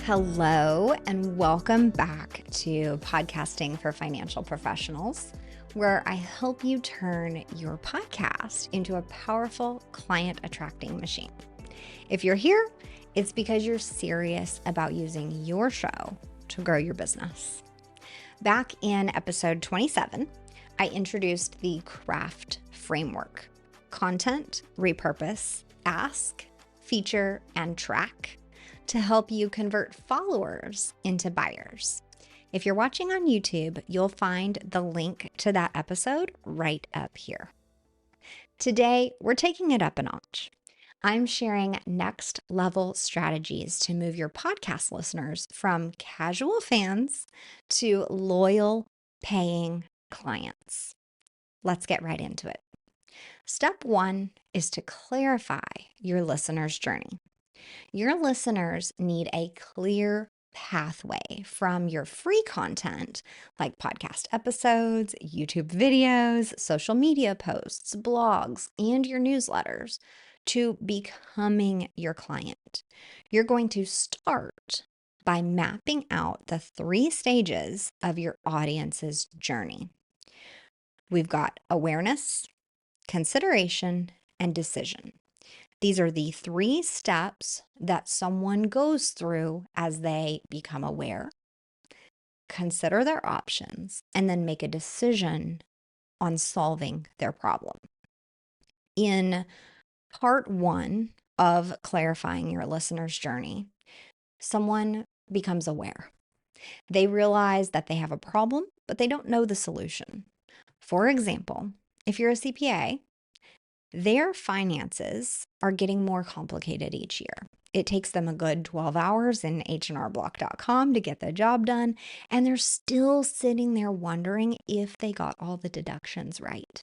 Hello, and welcome back to Podcasting for Financial Professionals, where I help you turn your podcast into a powerful client attracting machine. If you're here, it's because you're serious about using your show to grow your business. Back in episode 27, I introduced the CRAFT framework: content, repurpose, ask, feature, and track, to help you convert followers into buyers. If you're watching on YouTube, you'll find the link to that episode right up here. Today, we're taking it up a notch. I'm sharing next level strategies to move your podcast listeners from casual fans to loyal paying clients. Let's get right into it. Step 1 is to clarify your listener's journey. Your listeners need a clear pathway from your free content, like podcast episodes, YouTube videos, social media posts, blogs, and your newsletters, to becoming your client. You're going to start by mapping out the 3 stages of your audience's journey. We've got awareness, consideration, and decision. These are the 3 steps that someone goes through as they become aware, consider their options, and then make a decision on solving their problem. In part 1 of clarifying your listener's journey, someone becomes aware. They realize that they have a problem, but they don't know the solution. For example, if you're a CPA, their finances are getting more complicated each year. It takes them a good 12 hours in hnrblock.com to get the job done, and they're still sitting there wondering if they got all the deductions right.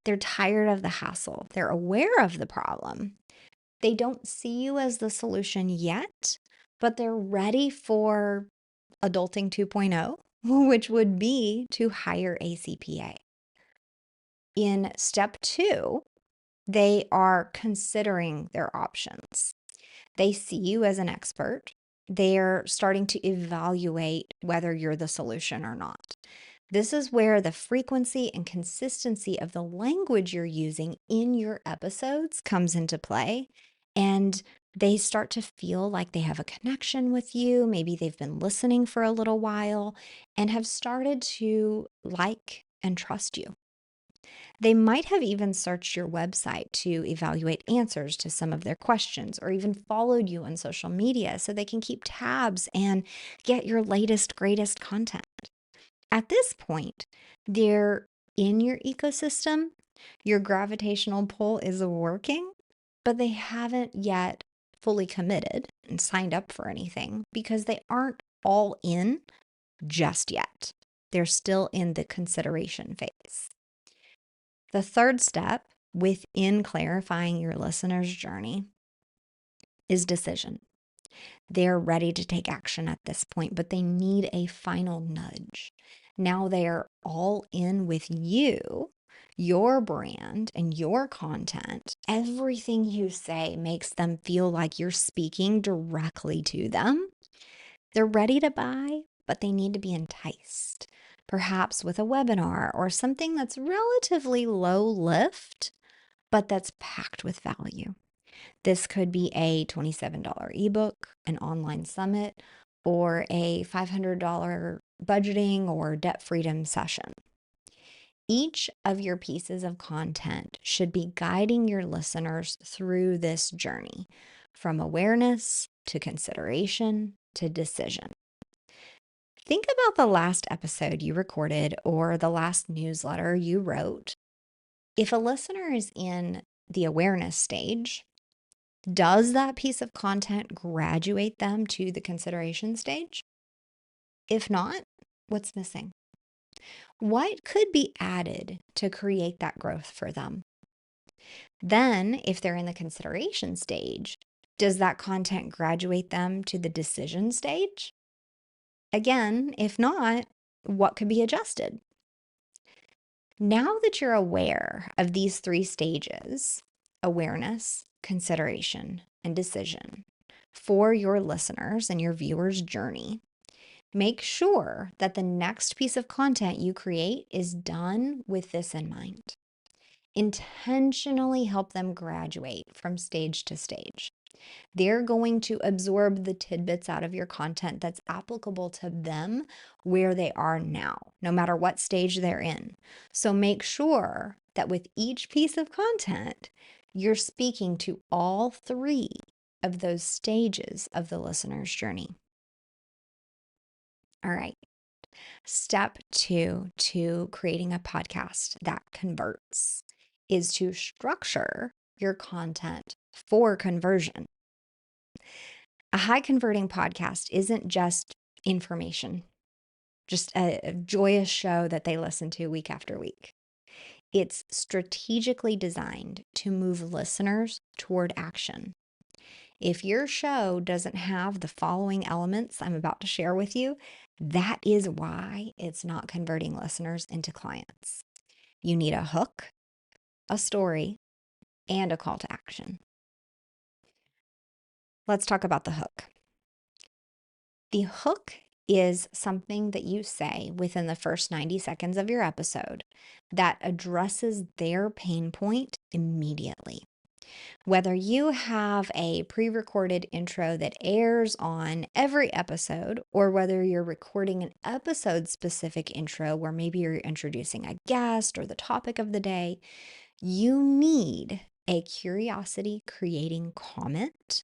They're tired of the hassle. They're aware of the problem. They don't see you as the solution yet, but they're ready for adulting 2.0, which would be to hire a CPA. In step 2, they are considering their options. They see you as an expert. They're starting to evaluate whether you're the solution or not. This is where the frequency and consistency of the language you're using in your episodes comes into play, and they start to feel like they have a connection with you. Maybe they've been listening for a little while and have started to like and trust you. They might have even searched your website to evaluate answers to some of their questions, or even followed you on social media so they can keep tabs and get your latest, greatest content. At this point, they're in your ecosystem, your gravitational pull is working, but they haven't yet fully committed and signed up for anything because they aren't all in just yet. They're still in the consideration phase. The third step within clarifying your listener's journey is decision. They're ready to take action at this point, but they need a final nudge. Now they're all in with you, your brand, and your content. Everything you say makes them feel like you're speaking directly to them. They're ready to buy, but they need to be enticed, perhaps with a webinar or something that's relatively low lift, but that's packed with value. This could be a $27 ebook, an online summit, or a $500 budgeting or debt freedom session. Each of your pieces of content should be guiding your listeners through this journey, from awareness to consideration to decision. Think about the last episode you recorded or the last newsletter you wrote. If a listener is in the awareness stage, does that piece of content graduate them to the consideration stage? If not, what's missing? What could be added to create that growth for them? Then, if they're in the consideration stage, does that content graduate them to the decision stage? Again, if not, what could be adjusted? Now that you're aware of these 3 stages, awareness, consideration, and decision, for your listeners and your viewers' journey, make sure that the next piece of content you create is done with this in mind. Intentionally help them graduate from stage to stage. They're going to absorb the tidbits out of your content that's applicable to them where they are now, no matter what stage they're in. So make sure that with each piece of content, you're speaking to all three of those stages of the listener's journey. All right. Step 2 to creating a podcast that converts is to structure your content for conversion. A high converting podcast isn't just information, just a joyous show that they listen to week after week. It's strategically designed to move listeners toward action. If your show doesn't have the following elements I'm about to share with you, that is why it's not converting listeners into clients. You need a hook, a story, and a call to action. Let's talk about the hook. The hook is something that you say within the first 90 seconds of your episode that addresses their pain point immediately. Whether you have a pre-recorded intro that airs on every episode, or whether you're recording an episode-specific intro where maybe you're introducing a guest or the topic of the day, you need a curiosity-creating comment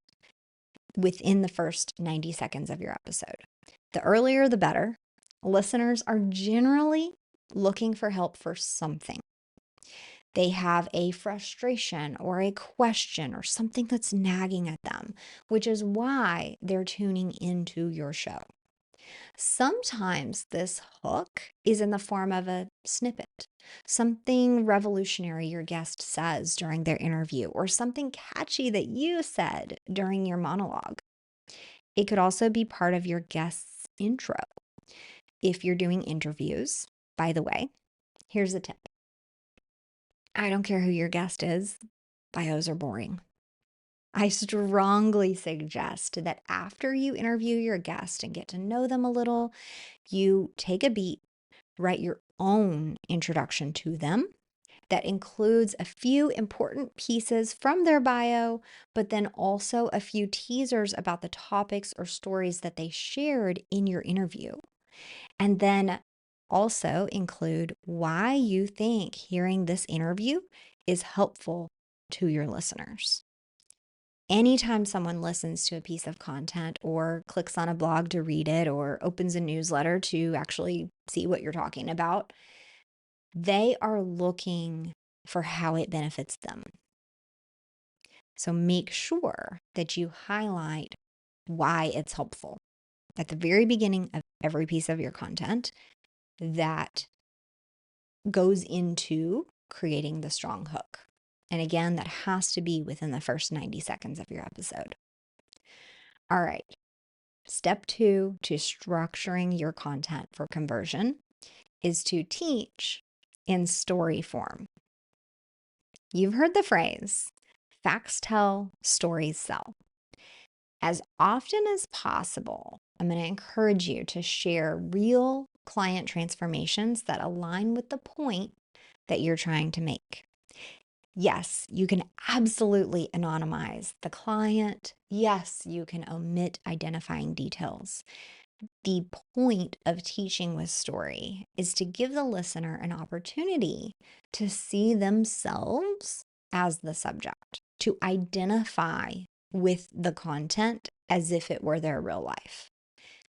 within the first 90 seconds of your episode. The earlier, the better. Listeners are generally looking for help for something. They have a frustration or a question or something that's nagging at them, which is why they're tuning into your show. Sometimes this hook is in the form of a snippet, something revolutionary your guest says during their interview, or something catchy that you said during your monologue. It could also be part of your guest's intro. If you're doing interviews, by the way, here's a tip. I don't care who your guest is, bios are boring. I strongly suggest that after you interview your guest and get to know them a little, you take a beat, write your own introduction to them that includes a few important pieces from their bio, but then also a few teasers about the topics or stories that they shared in your interview. And then also include why you think hearing this interview is helpful to your listeners. Anytime someone listens to a piece of content or clicks on a blog to read it or opens a newsletter to actually see what you're talking about, they are looking for how it benefits them. So make sure that you highlight why it's helpful at the very beginning of every piece of your content that goes into creating the strong hook. And again, that has to be within the first 90 seconds of your episode. All right. Step 2 to structuring your content for conversion is to teach in story form. You've heard the phrase, facts tell, stories sell. As often as possible, I'm going to encourage you to share real client transformations that align with the point that you're trying to make. Yes, you can absolutely anonymize the client. Yes, you can omit identifying details. The point of teaching with story is to give the listener an opportunity to see themselves as the subject, to identify with the content as if it were their real life.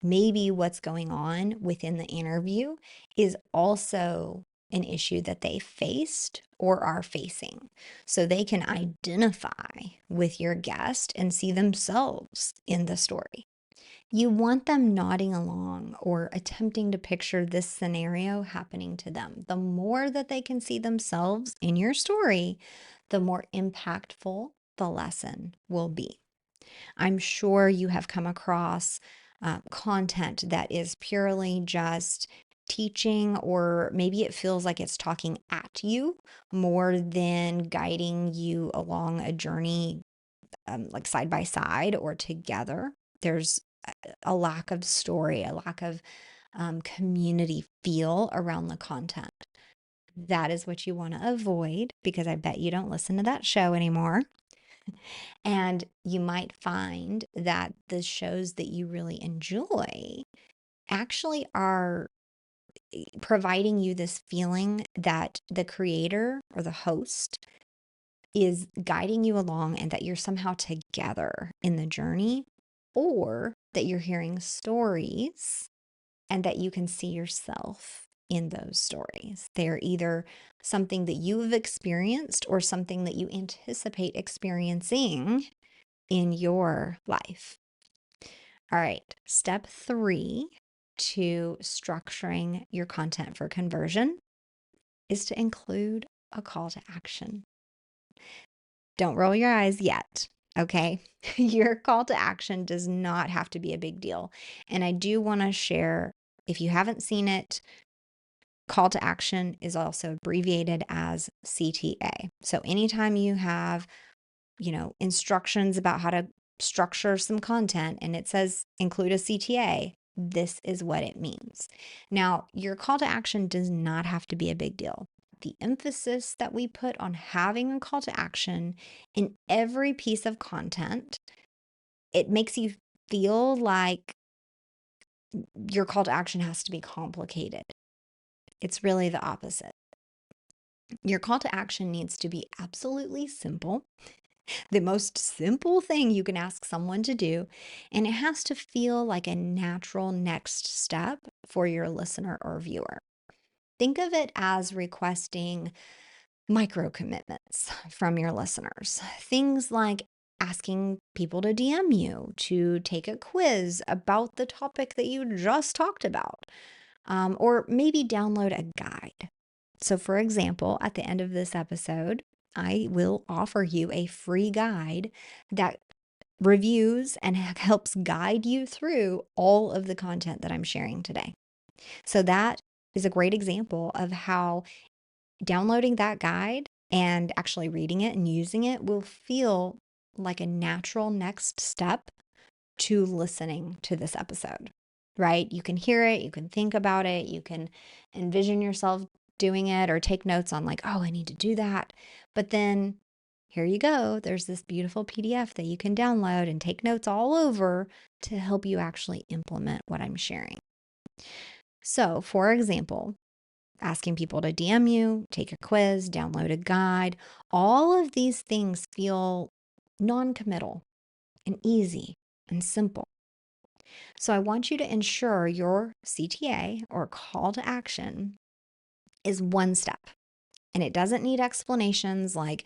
Maybe what's going on within the interview is also an issue that they faced or are facing. So they can identify with your guest and see themselves in the story. You want them nodding along or attempting to picture this scenario happening to them. The more that they can see themselves in your story, the more impactful the lesson will be. I'm sure you have come across content that is purely just teaching, or maybe it feels like it's talking at you more than guiding you along a journey like side by side or together, there's a lack of story, a lack of community feel around the content. That is what you want to avoid, because I bet you don't listen to that show anymore. And you might find that the shows that you really enjoy actually are providing you this feeling that the creator or the host is guiding you along and that you're somehow together in the journey, or that you're hearing stories and that you can see yourself in those stories. They're either something that you have experienced or something that you anticipate experiencing in your life. All right, step 3 to structuring your content for conversion is to include a call to action. Don't roll your eyes yet, okay? Your call to action does not have to be a big deal. And I do want to share, if you haven't seen it, call to action is also abbreviated as CTA. So anytime you have, instructions about how to structure some content and it says include a CTA, this is what it means. Now, your call to action does not have to be a big deal. The emphasis that we put on having a call to action in every piece of content, it makes you feel like your call to action has to be complicated. It's really the opposite. Your call to action needs to be absolutely simple, the most simple thing you can ask someone to do, and it has to feel like a natural next step for your listener or viewer. Think of it as requesting micro commitments from your listeners. Things like asking people to DM you to take a quiz about the topic that you just talked about, or maybe download a guide. So, for example, at the end of this episode, I will offer you a free guide that reviews and helps guide you through all of the content that I'm sharing today. So, that is a great example of how downloading that guide and actually reading it and using it will feel like a natural next step to listening to this episode, right? You can hear it, you can think about it, you can envision yourself doing it or take notes on, like, oh, I need to do that. But then here you go. There's this beautiful PDF that you can download and take notes all over to help you actually implement what I'm sharing. So, for example, asking people to DM you, take a quiz, download a guide, all of these things feel non-committal and easy and simple. So I want you to ensure your CTA or call to action is one step. And it doesn't need explanations like,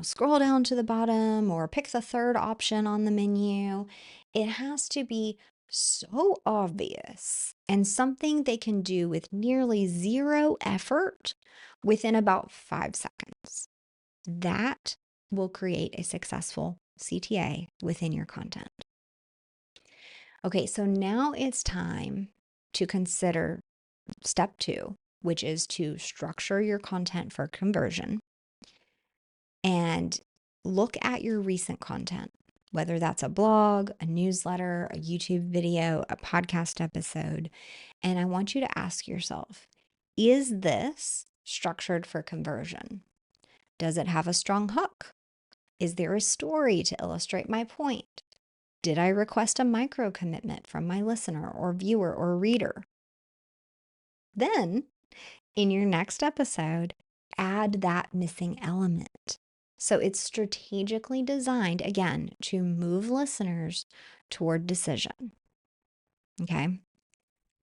scroll down to the bottom or pick the third option on the menu. It has to be so obvious and something they can do with nearly zero effort within about 5 seconds. That will create a successful CTA within your content. Okay, so now it's time to consider step 2, which is to structure your content for conversion and look at your recent content, whether that's a blog, a newsletter, a YouTube video, a podcast episode. And I want you to ask yourself, is this structured for conversion? Does it have a strong hook? Is there a story to illustrate my point? Did I request a micro commitment from my listener or viewer or reader? Then, in your next episode, add that missing element. So it's strategically designed, again, to move listeners toward decision. Okay.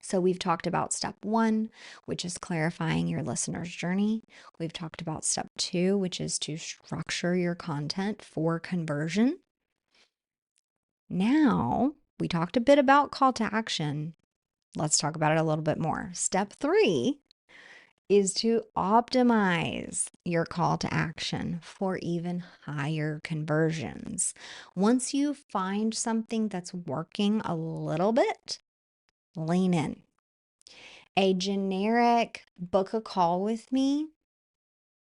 So we've talked about step 1, which is clarifying your listener's journey. We've talked about step 2, which is to structure your content for conversion. Now, we talked a bit about call to action. Let's talk about it a little bit more. Step 3 is to optimize your call to action for even higher conversions. Once you find something that's working a little bit, lean in. A generic book a call with me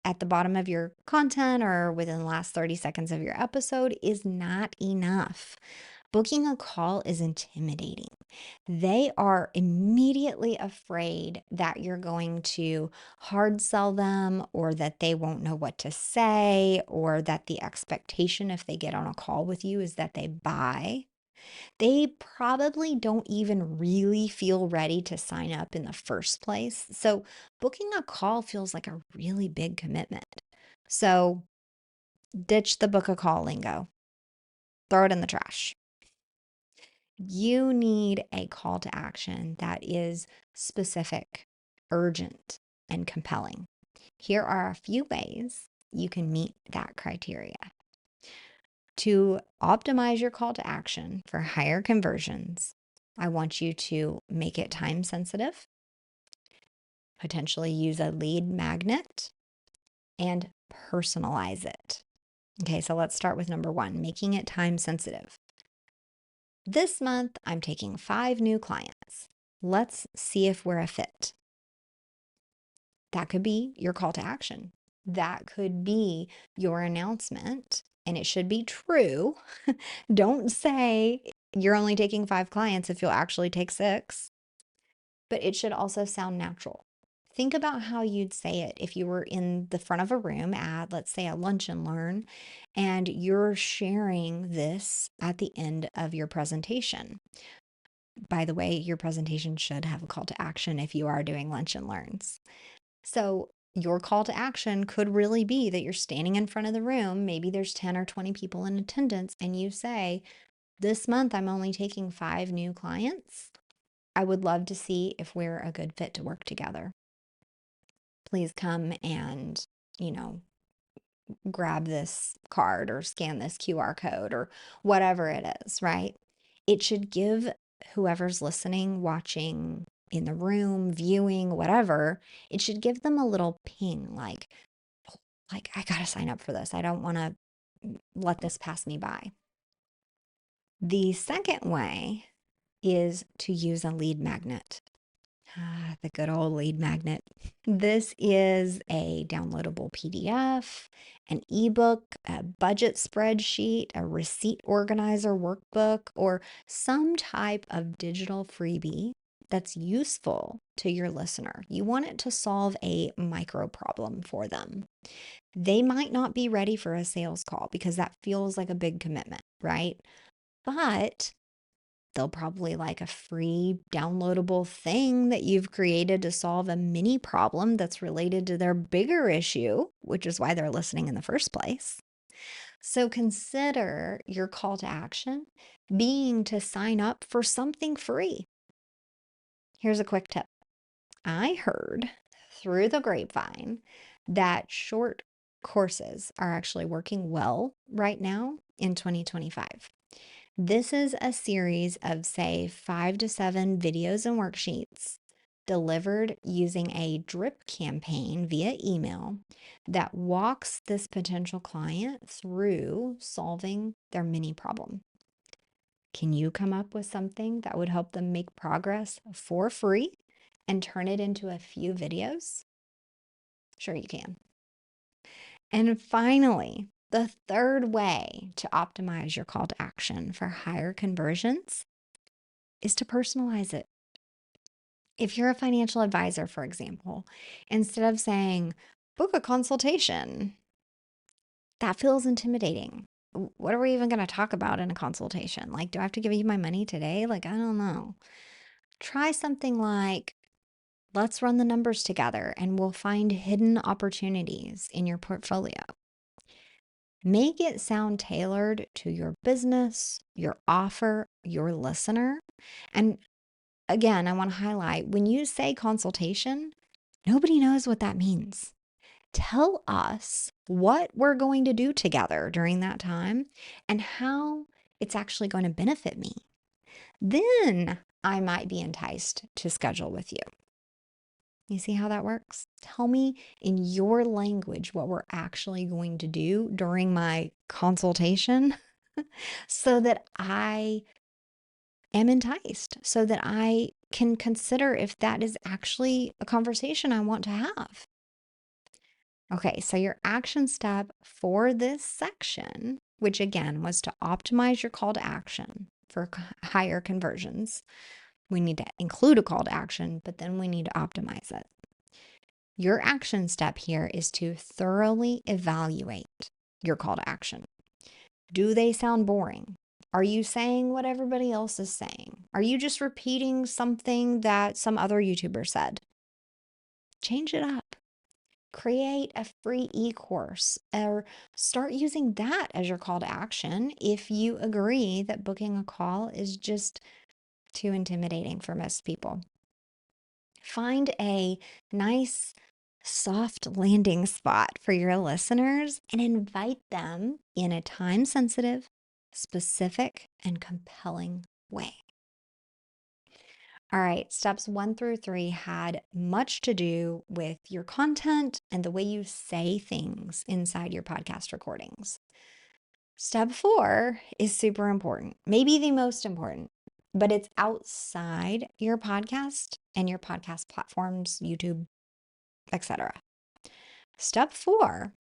at the bottom of your content or within the last 30 seconds of your episode is not enough. Booking a call is intimidating. They are immediately afraid that you're going to hard sell them, or that they won't know what to say, or that the expectation if they get on a call with you is that they buy. They probably don't even really feel ready to sign up in the first place. So, booking a call feels like a really big commitment. So, ditch the book a call lingo, throw it in the trash. You need a call to action that is specific, urgent, and compelling. Here are a few ways you can meet that criteria. To optimize your call to action for higher conversions, I want you to make it time sensitive, potentially use a lead magnet, and personalize it. Okay, so let's start with number one, making it time sensitive. This month, I'm taking 5 new clients. Let's see if we're a fit. That could be your call to action. That could be your announcement, and it should be true. Don't say you're only taking 5 clients if you'll actually take 6, but it should also sound natural. Think about how you'd say it if you were in the front of a room at, let's say, a lunch and learn, and you're sharing this at the end of your presentation. By the way, your presentation should have a call to action if you are doing lunch and learns. So, your call to action could really be that you're standing in front of the room. Maybe there's 10 or 20 people in attendance, and you say, this month I'm only taking 5 new clients. I would love to see if we're a good fit to work together. Please come and, you know, grab this card or scan this QR code or whatever it is, right? It should give whoever's listening, watching, in the room, viewing, whatever, it should give them a little ping like, "Oh, like I got to sign up for this. I don't want to let this pass me by." The second way is to use a lead magnet. The good old lead magnet. This is a downloadable PDF, an ebook, a budget spreadsheet, a receipt organizer workbook, or some type of digital freebie that's useful to your listener. You want it to solve a micro problem for them. They might not be ready for a sales call because that feels like a big commitment, right? But they'll probably like a free downloadable thing that you've created to solve a mini problem that's related to their bigger issue, which is why they're listening in the first place. So consider your call to action being to sign up for something free. Here's a quick tip. I heard through the grapevine that short courses are actually working well right now in 2025. This is a series of, say, 5 to 7 videos and worksheets delivered using a drip campaign via email that walks this potential client through solving their mini problem. Can you come up with something that would help them make progress for free and turn it into a few videos? Sure, you can. And finally, the third way to optimize your call to action for higher conversions is to personalize it. If you're a financial advisor, for example, instead of saying, book a consultation, that feels intimidating. What are we even going to talk about in a consultation? Like, do I have to give you my money today? Like, I don't know. Try something like, let's run the numbers together and we'll find hidden opportunities in your portfolio. Make it sound tailored to your business, your offer, your listener. And again, I want to highlight when you say consultation, nobody knows what that means. Tell us what we're going to do together during that time and how it's actually going to benefit me. Then I might be enticed to schedule with you. You see how that works? Tell me in your language what we're actually going to do during my consultation so that I am enticed, so that I can consider if that is actually a conversation I want to have. Okay, so your action step for this section, which again was to optimize your call to action for higher conversions. We need to include a call to action, but then we need to optimize it. Your action step here is to thoroughly evaluate your call to action. Do they sound boring? Are you saying what everybody else is saying? Are you just repeating something that some other YouTuber said? Change it up. Create a free e-course or start using that as your call to action if you agree that booking a call is just too intimidating for most people. Find a nice, soft landing spot for your listeners and invite them in a time sensitive, specific, and compelling way. All right, steps 1 through 3 had much to do with your content and the way you say things inside your podcast recordings. Step 4 is super important, maybe the most important, but it's outside your podcast and your podcast platforms, YouTube, etc. Step 4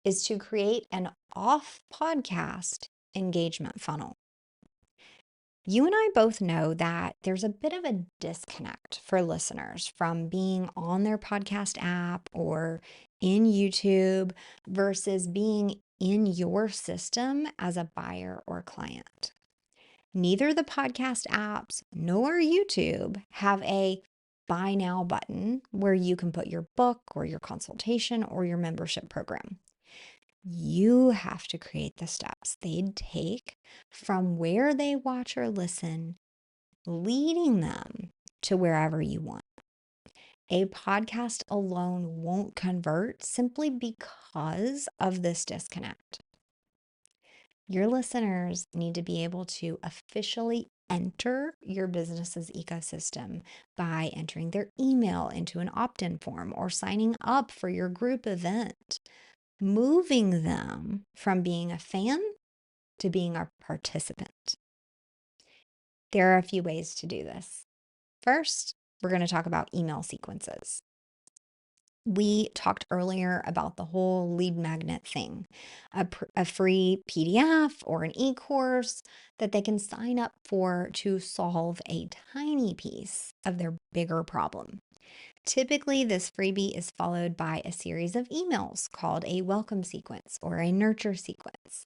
is to create an off podcast engagement funnel. You and I both know that there's a bit of a disconnect for listeners from being on their podcast app or in YouTube versus being in your system as a buyer or client. Neither the podcast apps nor YouTube have a buy now button where you can put your book or your consultation or your membership program. You have to create the steps they'd take from where they watch or listen, leading them to wherever you want. A podcast alone won't convert simply because of this disconnect. Your listeners need to be able to officially enter your business's ecosystem by entering their email into an opt-in form or signing up for your group event, moving them from being a fan to being a participant. There are a few ways to do this. First, we're going to talk about email sequences. We talked earlier about the whole lead magnet thing, a free PDF or an e-course that they can sign up for to solve a tiny piece of their bigger problem. Typically, this freebie is followed by a series of emails called a welcome sequence or a nurture sequence.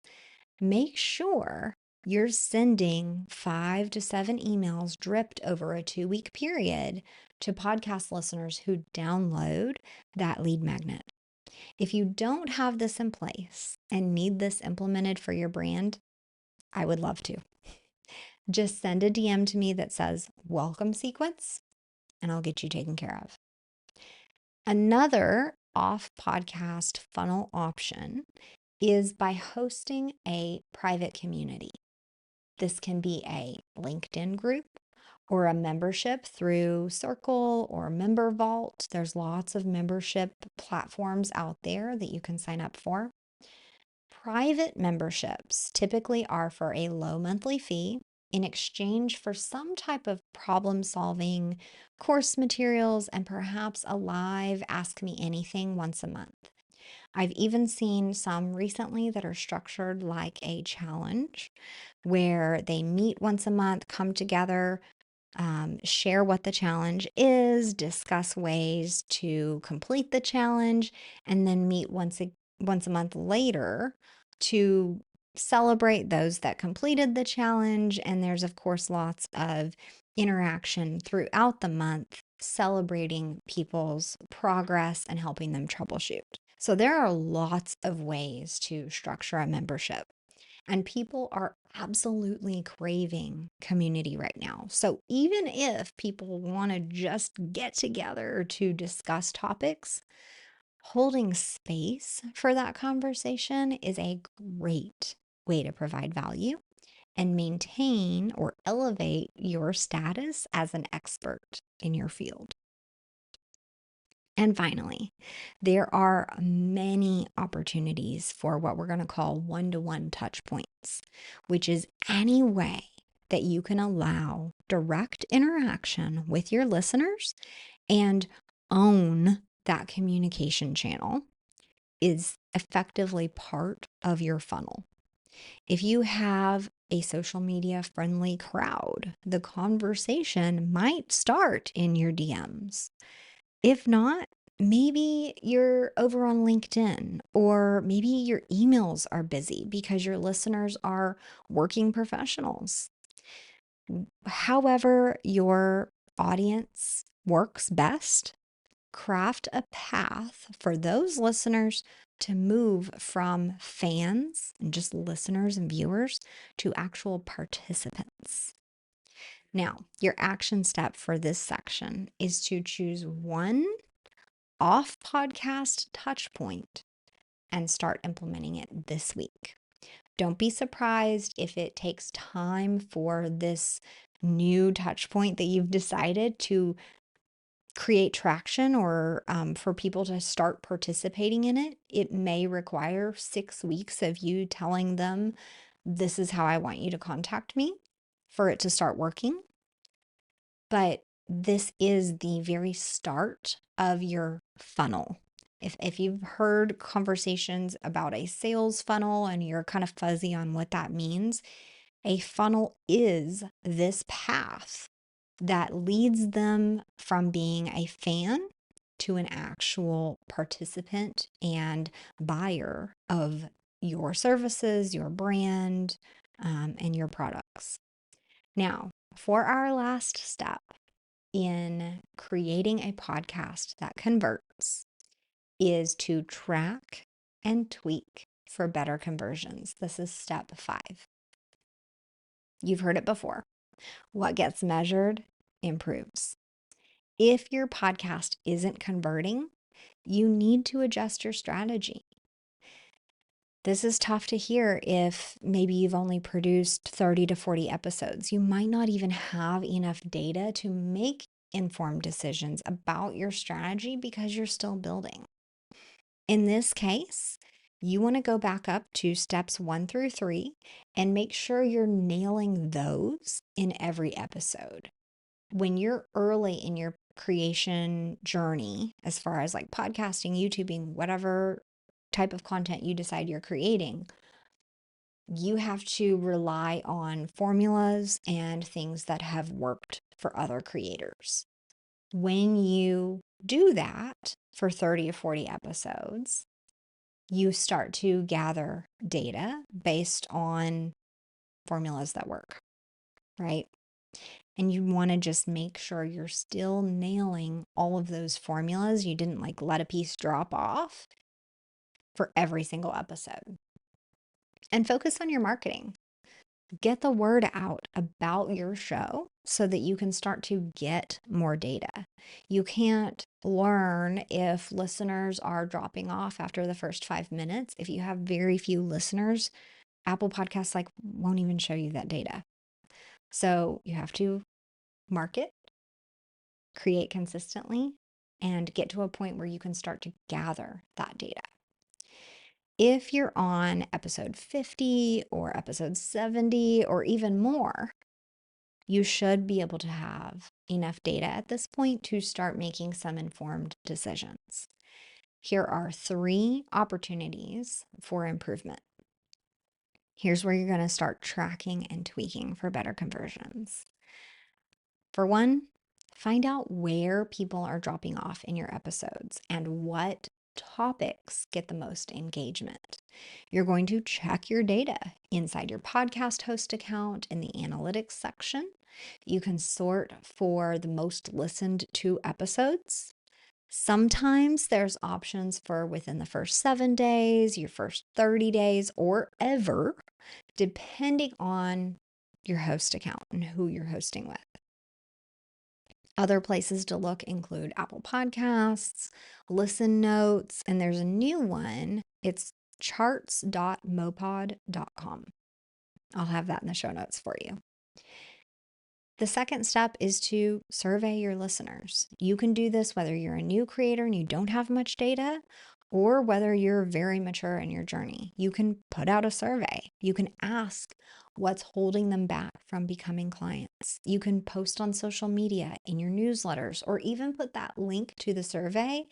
Make sure you're sending 5 to 7 emails dripped over a 2-week period to podcast listeners who download that lead magnet. If you don't have this in place and need this implemented for your brand, I would love to. Just send a DM to me that says welcome sequence and I'll get you taken care of. Another off podcast funnel option is by hosting a private community. This can be a LinkedIn group or a membership through Circle or Member Vault. There's lots of membership platforms out there that you can sign up for. Private memberships typically are for a low monthly fee in exchange for some type of problem solving course materials and perhaps a live Ask Me Anything once a month. I've even seen some recently that are structured like a challenge where they meet once a month, come together, share what the challenge is, discuss ways to complete the challenge, and then meet once a month later to celebrate those that completed the challenge. And there's, of course, lots of interaction throughout the month, celebrating people's progress and helping them troubleshoot. So there are lots of ways to structure a membership. And people are absolutely craving community right now. So even if people want to just get together to discuss topics, holding space for that conversation is a great way to provide value and maintain or elevate your status as an expert in your field. And finally, there are many opportunities for what we're going to call one-to-one touch points, which is any way that you can allow direct interaction with your listeners and own that communication channel is effectively part of your funnel. If you have a social media friendly crowd, the conversation might start in your DMs. If not, maybe you're over on LinkedIn, or maybe your emails are busy because your listeners are working professionals. However, your audience works best, craft a path for those listeners to move from fans and just listeners and viewers to actual participants. Now, your action step for this section is to choose one off podcast touch point and start implementing it this week. Don't be surprised if it takes time for this new touch point that you've decided to create traction, or for people to start participating in it. It may require 6 weeks of you telling them, this is how I want you to contact me, for it to start working. But this is the very start of your funnel. If you've heard conversations about a sales funnel and you're kind of fuzzy on what that means, a funnel is this path that leads them from being a fan to an actual participant and buyer of your services, your brand, and your products. Now, for our last step in creating a podcast that converts, is to track and tweak for better conversions. This is step 5. You've heard it before. What gets measured improves. If your podcast isn't converting, you need to adjust your strategy. This is tough to hear if maybe you've only produced 30 to 40 episodes. You might not even have enough data to make informed decisions about your strategy because you're still building. In this case, you want to go back up to steps 1 through 3 and make sure you're nailing those in every episode. When you're early in your creation journey, as far as like podcasting, YouTubing, whatever type of content you decide you're creating, you have to rely on formulas and things that have worked for other creators. When you do that for 30 or 40 episodes, you start to gather data based on formulas that work, right? And you want to just make sure you're still nailing all of those formulas. You didn't like let a piece drop off for every single episode. And focus on your marketing. Get the word out about your show so that you can start to get more data. You can't learn if listeners are dropping off after the first 5 minutes. If you have very few listeners, Apple Podcasts won't even show you that data. So you have to market, create consistently, and get to a point where you can start to gather that data. If you're on episode 50 or episode 70 or even more, you should be able to have enough data at this point to start making some informed decisions. Here are 3 opportunities for improvement. Here's where you're going to start tracking and tweaking for better conversions. For one, find out where people are dropping off in your episodes and what topics get the most engagement. You're going to check your data inside your podcast host account in the analytics section. You can sort for the most listened to episodes. Sometimes there's options for within the first 7 days, your first 30 days, or ever, depending on your host account and who you're hosting with. Other places to look include Apple Podcasts, Listen Notes, and there's a new one. It's charts.mopod.com. I'll have that in the show notes for you. The second step is to survey your listeners. You can do this whether you're a new creator and you don't have much data, or whether you're very mature in your journey. You can put out a survey. You can ask what's holding them back from becoming clients. You can post on social media, in your newsletters, or even put that link to the survey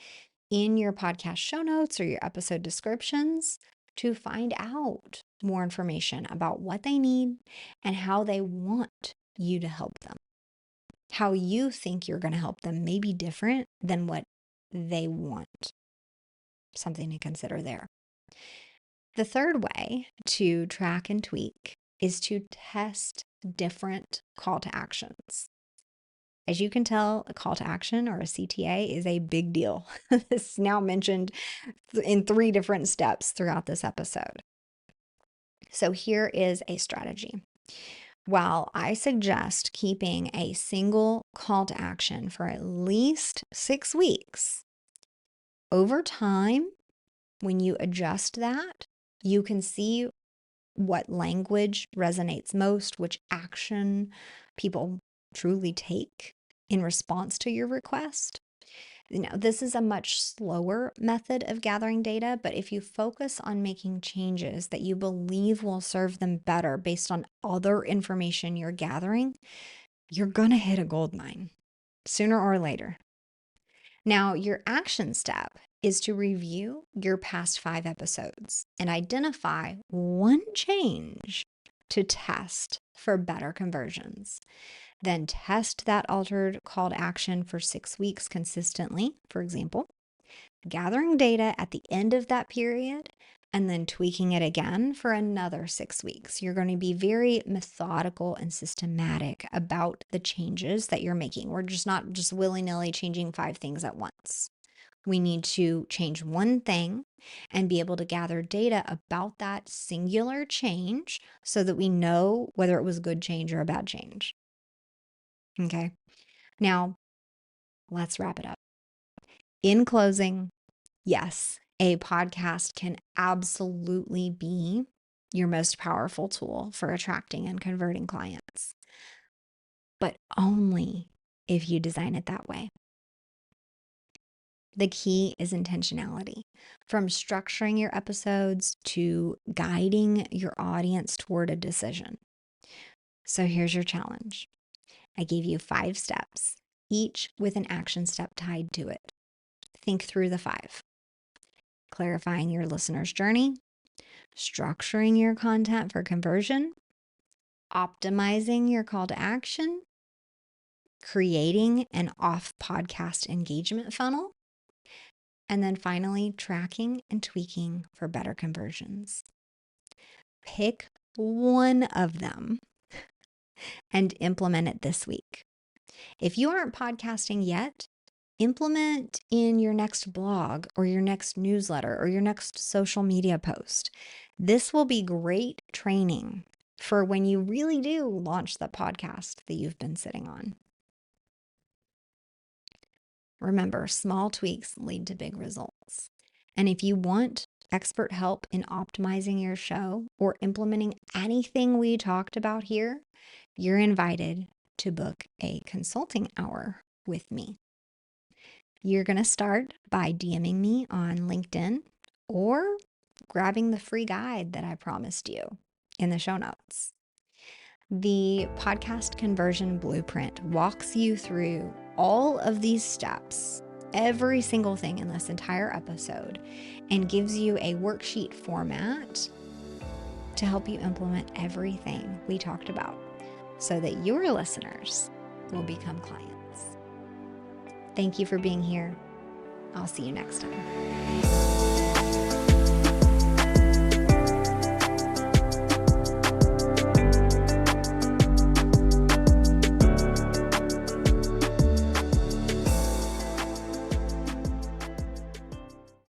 in your podcast show notes or your episode descriptions to find out more information about what they need and how they want you to help them. How you think you're going to help them may be different than what they want. Something to consider there. The third way to track and tweak is to test different call to actions. As you can tell, a call to action or a CTA is a big deal. This is now mentioned in 3 different steps throughout this episode. So here is a strategy. While I suggest keeping a single call to action for at least 6 weeks, over time, when you adjust that, you can see what language resonates most, which action people truly take in response to your request. This is a much slower method of gathering data, but if you focus on making changes that you believe will serve them better based on other information you're gathering, you're going to hit a gold mine sooner or later. Now, your action step is to review your past 5 episodes and identify one change to test for better conversions. Then test that altered call to action for 6 weeks consistently, for example, gathering data at the end of that period, and then tweaking it again for another 6 weeks. You're going to be very methodical and systematic about the changes that you're making. We're just not just willy-nilly changing 5 things at once. We need to change one thing and be able to gather data about that singular change so that we know whether it was a good change or a bad change. Okay. Now, let's wrap it up. In closing, yes, a podcast can absolutely be your most powerful tool for attracting and converting clients, but only if you design it that way. The key is intentionality, from structuring your episodes to guiding your audience toward a decision. So here's your challenge. I gave you 5 steps, each with an action step tied to it. Think through the 5. Clarifying your listener's journey, structuring your content for conversion, optimizing your call to action, creating an off-podcast engagement funnel, and then finally tracking and tweaking for better conversions. Pick one of them and implement it this week. If you aren't podcasting yet, implement in your next blog or your next newsletter or your next social media post. This will be great training for when you really do launch the podcast that you've been sitting on. Remember, small tweaks lead to big results. And if you want expert help in optimizing your show or implementing anything we talked about here, you're invited to book a consulting hour with me. You're going to start by DMing me on LinkedIn or grabbing the free guide that I promised you in the show notes. The podcast conversion blueprint walks you through all of these steps, every single thing in this entire episode, and gives you a worksheet format to help you implement everything we talked about so that your listeners will become clients. Thank you for being here. I'll see you next time.